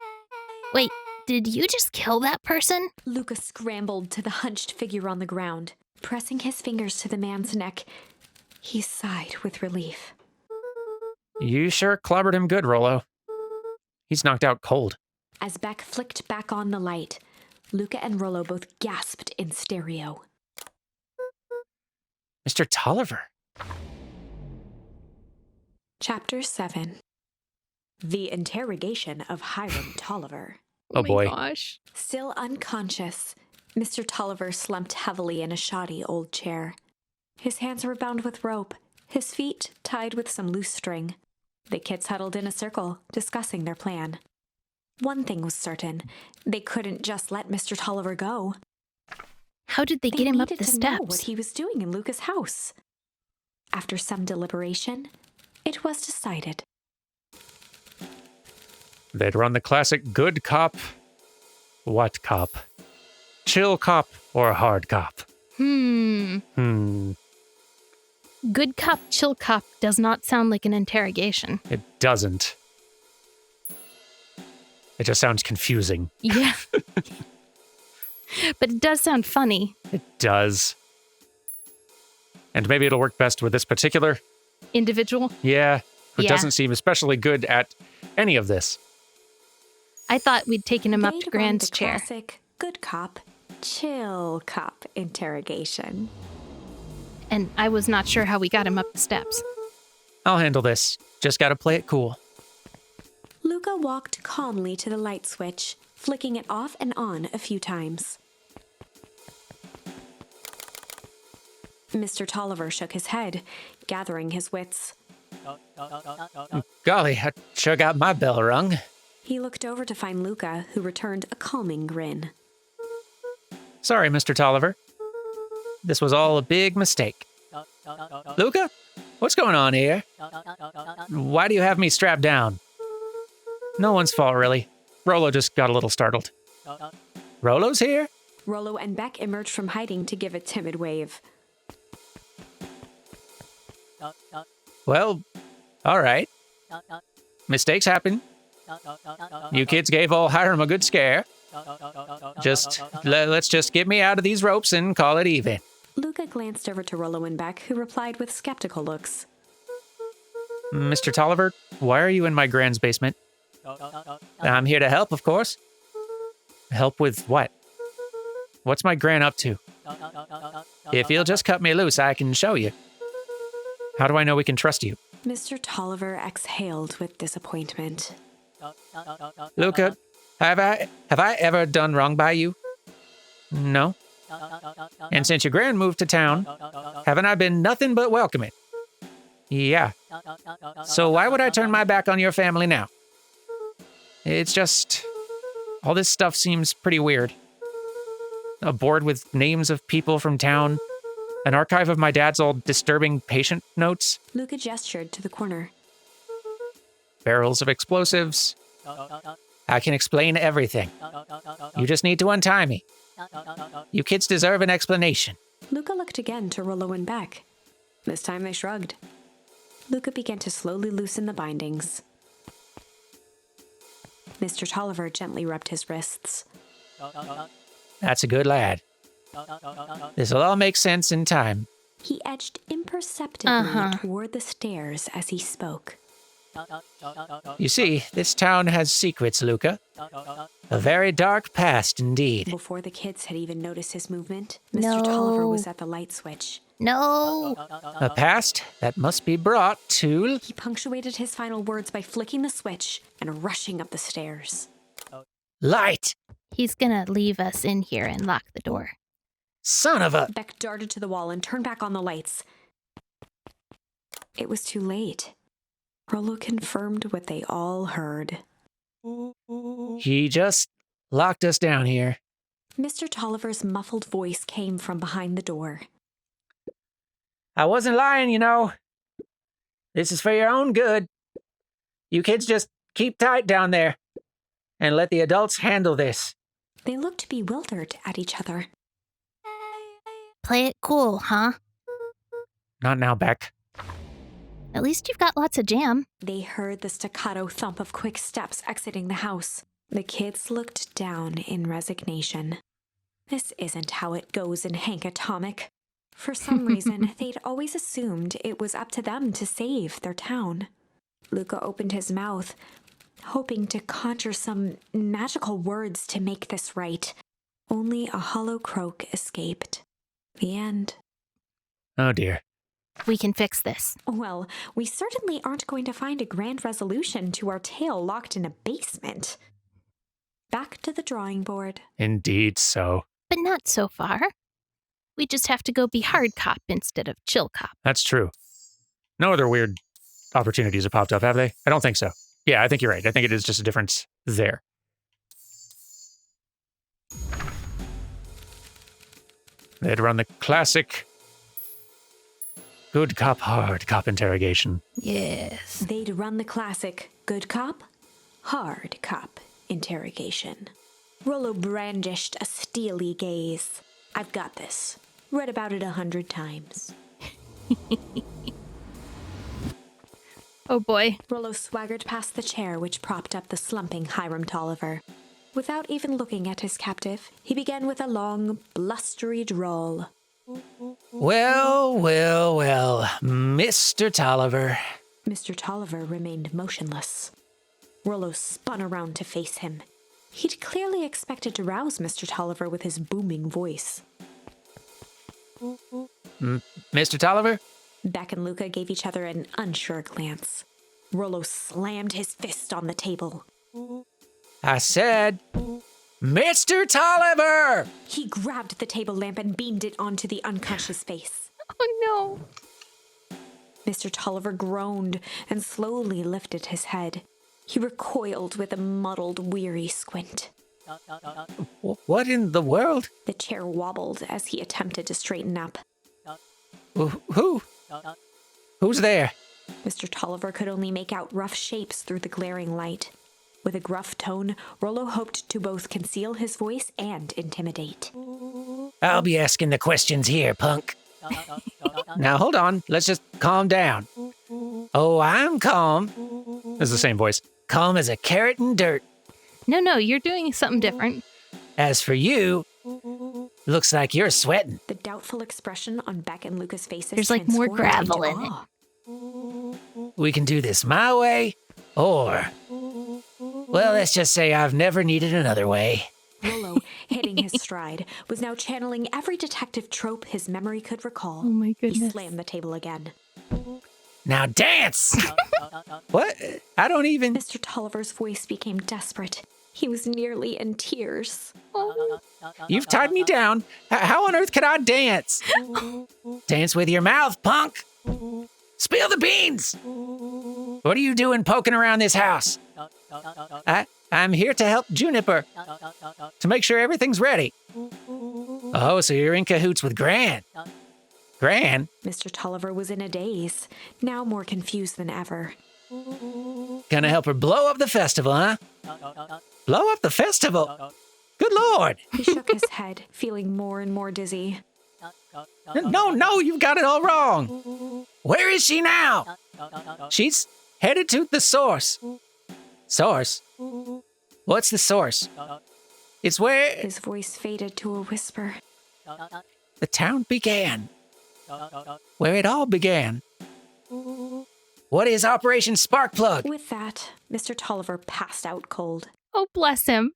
Wait, did you just kill that person? Luca scrambled to the hunched figure on the ground. Pressing his fingers to the man's neck, He sighed with relief. You sure clobbered him good, Rollo. He's knocked out cold. As Beck flicked back on the light, Luca and Rollo both gasped in stereo. Mr. Tolliver. Chapter 7. The Interrogation of Hiram Tolliver. Oh boy. Gosh. Still unconscious, Mr. Tolliver slumped heavily in a shoddy old chair. His hands were bound with rope, his feet tied with some loose string. The kids huddled in a circle, discussing their plan. One thing was certain, they couldn't just let Mr. Tolliver go. How did they get him up needed the to know what steps? he was doing in Luca's house. After some deliberation, it was decided. They'd run the classic good cop. What cop? Chill cop or hard cop? Good cop, chill cop does not sound like an interrogation. It doesn't. It just sounds confusing. Yeah. But it does sound funny. It does. And maybe it'll work best with this particular, Individual. who Yeah. doesn't seem especially good at any of this. I thought we'd taken him up They'd to run Grand's the chair. Classic good cop, chill cop interrogation. And I was not sure how we got him up the steps. I'll handle this. Just gotta play it cool. Luca walked calmly to the light switch, flicking it off and on a few times. Mr. Tolliver shook his head, gathering his wits. Golly, I sure got my bell rung. He looked over to find Luca, who returned a calming grin. Sorry, Mr. Tolliver. This was all a big mistake. Luca, what's going on here? Why do you have me strapped down? No one's fault, really. Rollo just got a little startled. Rollo's here? Rollo and Beck emerged from hiding to give a timid wave. Well, all right. Mistakes happen. You kids gave old Hiram a good scare. Let's just get me out of these ropes and call it even. Luca glanced over to Rollo and Beck, who replied with skeptical looks. Mr. Tolliver, why are you in my Grand's basement? I'm here to help, of course. Help with what? What's my Gran up to? If you'll just cut me loose, I can show you. How do I know we can trust you? Mr. Tolliver exhaled with disappointment. Luca, have I ever done wrong by you? No. And since your Gran moved to town, haven't I been nothing but welcoming? Yeah. So why would I turn my back on your family now? It's just, all this stuff seems pretty weird. A board with names of people from town, an archive of my dad's old disturbing patient notes, Luca gestured to the corner. barrels of explosives. I can explain everything. You just need to untie me. You kids deserve an explanation. Luca looked again to Rollo and Beck. This time they shrugged. Luca began to slowly loosen the bindings. Mr. Tolliver gently rubbed his wrists. That's a good lad. This'll all make sense in time. He edged imperceptibly toward the stairs as he spoke. You see, this town has secrets, Luca. A very dark past indeed. Before the kids had even noticed his movement, Mr. No. Tolliver was at the light switch. No. A past that must be brought to... He punctuated his final words by flicking the switch and rushing up the stairs. light! He's gonna leave us in here and lock the door. Son of a... Beck darted to the wall and turned back on the lights. It was too late. Rollo confirmed what they all heard. He just locked us down here. Mr. Tolliver's muffled voice came from behind the door. I wasn't lying, you know. This is for your own good. You kids just keep tight down there and let the adults handle this. They looked bewildered at each other. Play it cool, huh? Not now, Beck. At least you've got lots of jam. They heard the staccato thump of quick steps exiting the house. The kids looked down in resignation. This isn't how it goes in Hank Atomic. For some reason, they'd always assumed it was up to them to save their town. Luca opened his mouth, hoping to conjure some magical words to make this right. Only a hollow croak escaped. The end. Oh dear. We can fix this. Well, we certainly aren't going to find a grand resolution to our tale locked in a basement. Back to the drawing board. Indeed so. But not so far. We just have to go be hard cop instead of chill cop. That's true. No other weird opportunities have popped up, have they? I don't think so. Yeah, I think you're right. I think it is just a difference there. They'd run the classic good cop, hard cop interrogation. Yes. They'd run the classic good cop, hard cop interrogation. Rollo brandished a steely gaze. I've got this. Read about it 100 times. Oh boy. Rollo swaggered past the chair which propped up the slumping Hiram Tolliver. Without even looking at his captive, he began with a long, blustery drawl. Well, Mr. Tolliver. Mr. Tolliver remained motionless. Rollo spun around to face him. He'd clearly expected to rouse Mr. Tolliver with his booming voice. Mr. Tolliver? Beck and Luca gave each other an unsure glance. Rollo slammed his fist on the table. I said, Mr. Tolliver! He grabbed the table lamp and beamed it onto the unconscious face. Oh no. Mr. Tolliver groaned and slowly lifted his head. He recoiled with a muddled, weary squint. What in the world? The chair wobbled as he attempted to straighten up. Who? Who's there? Mr. Tolliver could only make out rough shapes through the glaring light. With a gruff tone, Rollo hoped to both conceal his voice and intimidate. I'll be asking the questions here, punk. Now, hold on. Let's just calm down. Oh, I'm calm. It's the same voice. Calm as a carrot in dirt. No, you're doing something different. As for you, looks like you're sweating. The doubtful expression on Beck and Luca's faces There's like more transformed gravel into in it. awe. We can do this my way, or, well, let's just say I've never needed another way. Rollo, hitting his stride, was now channeling every detective trope his memory could recall. Oh my He goodness. slammed the table again. Now dance! What? I don't even... Mr. Tolliver's voice became desperate. He was nearly in tears. You've tied me down. How on earth could I dance? Dance with your mouth, punk! Spill the beans! What are you doing poking around this house? I'm here to help Juniper, to make sure everything's ready. Oh, so you're in cahoots with Gran. Gran? Mr. Tolliver was in a daze, now more confused than ever. Gonna help her blow up the festival, huh? Blow up the festival? Good Lord! He shook his head, feeling more and more dizzy. No, you've got it all wrong. Where is she now? She's headed to the source. Source? What's the source? It's where His voice faded to a whisper. the town began. Where it all began. What is Operation Sparkplug? With that, Mr. Tolliver passed out cold. Oh, bless him.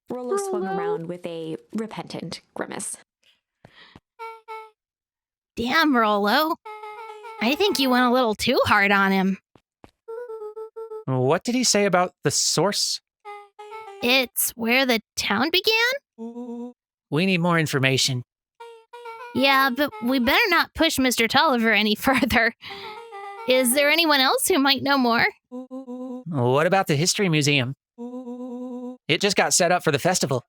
Rollo swung Rollo. around with a repentant grimace. Damn, Rollo. I think you went a little too hard on him. What did he say about the source? It's where the town began? We need more information. Yeah, but we better not push Mr. Tolliver any further. Is there anyone else who might know more? What about the History Museum? It just got set up for the festival.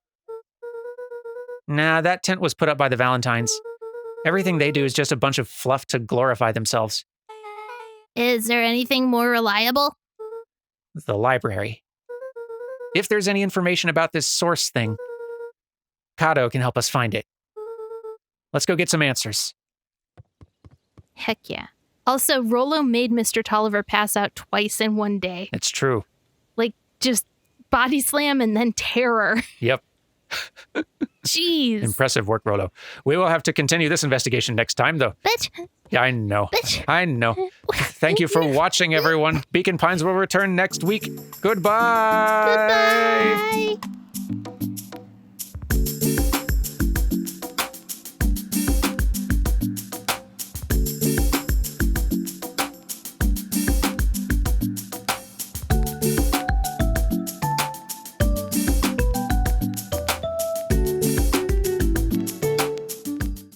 Nah, that tent was put up by the Valentines. Everything they do is just a bunch of fluff to glorify themselves. Is there anything more reliable? The library. If there's any information about this source thing, Kato can help us find it. Let's go get some answers. Heck yeah. Also, Rollo made Mr. Tolliver pass out twice in one day. It's true. Like, just body slam and then terror. Yep. Jeez. Impressive work, Rollo. We will have to continue this investigation next time, though. But Yeah, I know. But- I know. Thank you for watching, everyone. Beacon Pines will return next week. Goodbye. goodbye.